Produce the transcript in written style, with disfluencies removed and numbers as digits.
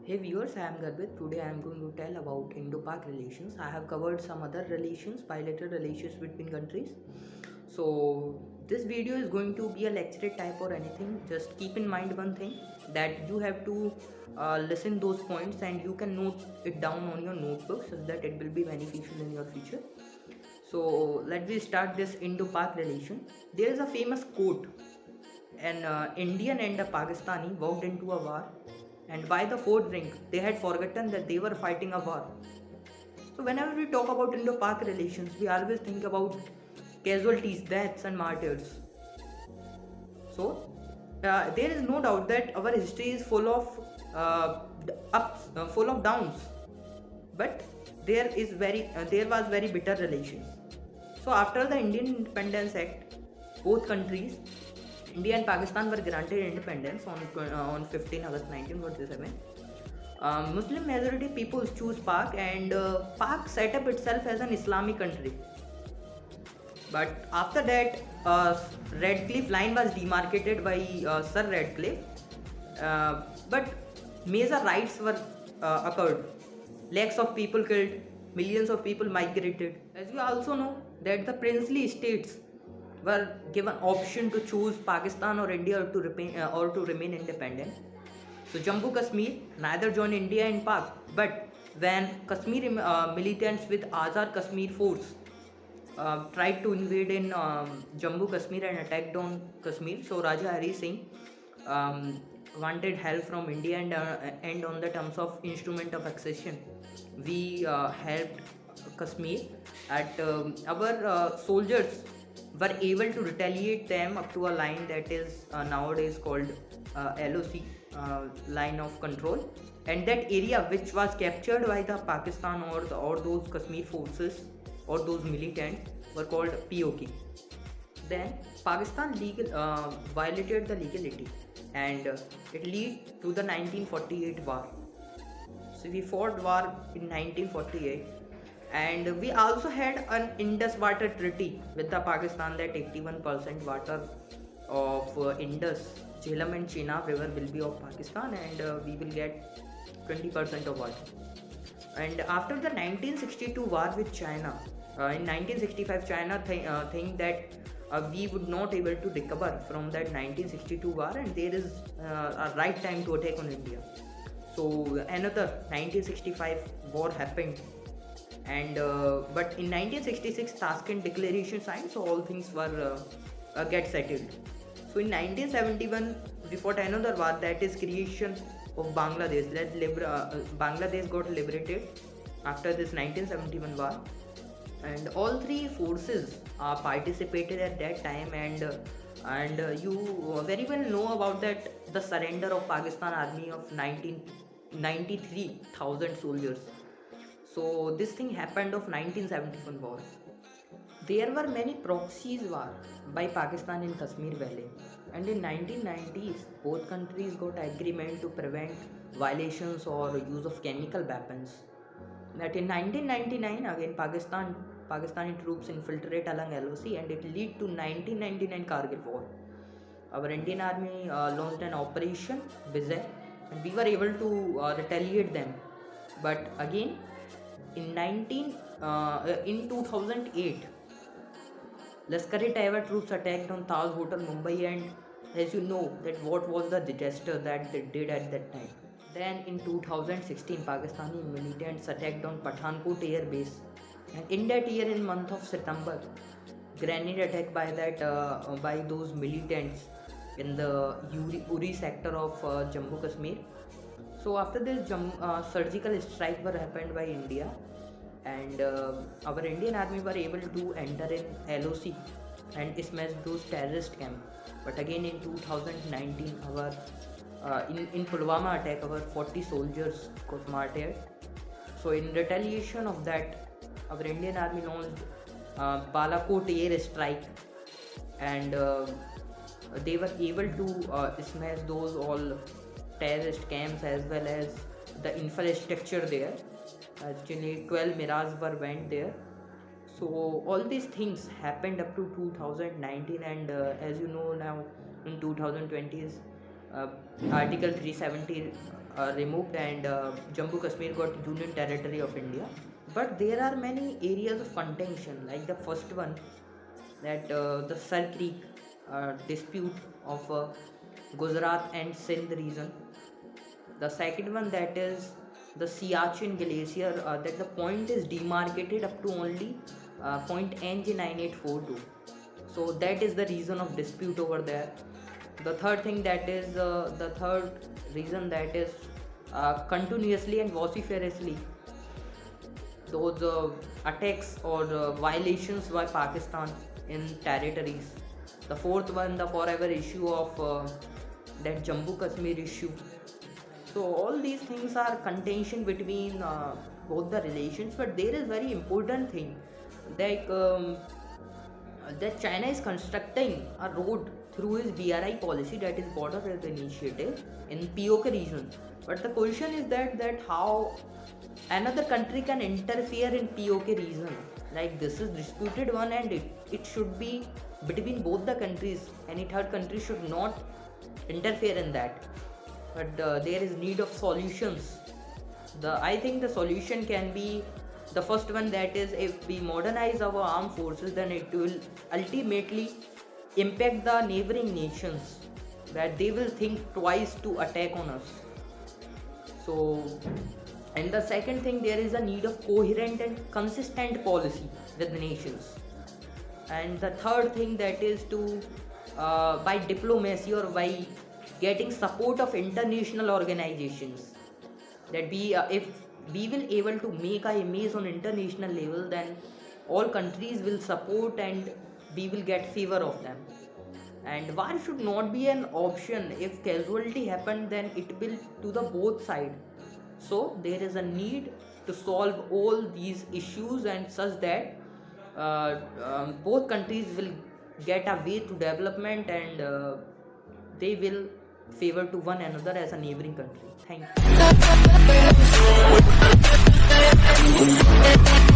Hey viewers, I am Garbit. Today I am going to tell about Indo-Pak relations. I have covered some other relations, bilateral relations between countries. So this video is going to be a lecture type or anything. Just keep in mind one thing, that you have to listen those points and you can note it down on your notebook so that it will be beneficial in your future. So let me start this Indo-Pak relation. There is a famous quote: an Indian and a Pakistani walked into a war, and by the fourth drink, they had forgotten that they were fighting a war. So, whenever we talk about Indo Pak relations, we always think about casualties, deaths, and martyrs. So, there is no doubt that our history is full of ups, full of downs, but there was very bitter relations. So, after the Indian Independence Act, both countries, India and Pakistan, were granted independence on 15 August 1947. Muslim majority people choose Pak, and Pak set up itself as an Islamic country. But after that, Radcliffe line was demarcated by Sir Radcliffe. But major riots were occurred. Lakhs of people killed, millions of people migrated. As you also know, that the princely states were given option to choose Pakistan or India or to remain independent. So Jammu Kashmir neither joined India and Pak, but when Kashmir militants with Azad Kashmir force tried to invade in Jammu Kashmir and attacked on Kashmir, so Raja Hari Singh um, wanted help from India, and on the terms of instrument of accession, we helped Kashmir. At our soldiers were able to retaliate them up to a line that is nowadays called LOC, line of control, and that area which was captured by the Pakistan or those Kashmir forces or those militants were called POK. Then Pakistan violated the legality, and it led to the 1948 war. So we fought war in 1948, and we also had an Indus Water Treaty with the Pakistan that 81% water of Indus, Jhelum and Chenab river will be of Pakistan, and we will get 20% of water. And after the 1962 war with China, in 1965 China think that we would not able to recover from that 1962 war, and there is a right time to attack on India. So another 1965 war happened, and but in 1966 Tashkent Declaration signed, so all things were get settled. So in 1971 we fought another war, that is creation of Bangladesh. Bangladesh got liberated after this 1971 war, and all three forces participated at that time, and you very well know about that, the surrender of Pakistan army of 1993,000 soldiers. So this thing happened of 1971 war. There were many proxies war by Pakistan in Kashmir Valley, and in 1990s both countries got agreement to prevent violations or use of chemical weapons. That in 1999 again Pakistani troops infiltrate along LOC, and it lead to 1999 Kargil war. Our Indian army launched an operation Vijay, and we were able to retaliate them. But again in 2008, Lashkar-e-Taiba troops attacked on Taj Hotel, Mumbai, and as you know that what was the disaster that they did at that time. Then in 2016, Pakistani militants attacked on Pathankot air base, and in that year, in month of September, grenade attack by those militants in the Uri sector of Jammu Kashmir. So after this, surgical strike were happened by India, and our Indian army were able to enter in LOC and smash those terrorist camp. But again in 2019, our in Pulwama attack, our 40 soldiers got martyred. So in retaliation of that, our Indian army launched Balakot air strike, and they were able to smash those all terrorist camps as well as the infrastructure there. Actually 12 Mirage were went there. So all these things happened up to 2019, and as you know now in 2020s, article 370 removed, and Jammu Kashmir got Union Territory of India. But there are many areas of contention, like the first one, that the Sar Creek dispute of Gujarat and Sindh region. The second one, that is the Siachen Glacier, that the point is demarcated up to only point NJ9842. So that is the reason of dispute over there. The third thing, that is the third reason, that is continuously and vociferously those attacks or violations by Pakistan in territories. The fourth one, the forever issue of that Jammu Kashmir issue. So all these things are contention between both the relations, but there is very important thing, like that China is constructing a road through its BRI policy, that is Border Road Initiative, in POK region. But the question is that how another country can interfere in POK region. Like, this is disputed one, and it should be between both the countries. Any third country should not interfere in that. But there is need of solutions. I think the solution can be the first one, that is, if we modernize our armed forces, then it will ultimately impact the neighboring nations, that they will think twice to attack on us. So, and the second thing, there is a need of coherent and consistent policy with the nations. And the third thing, that is to by diplomacy or by getting support of international organizations, that if we will able to make our image on international level, then all countries will support and we will get favor of them. And war should not be an option. If casualty happen, then it will to the both side. So there is a need to solve all these issues, and such that both countries will get a way to development, and they will favor to one another as a neighboring country. Thank you.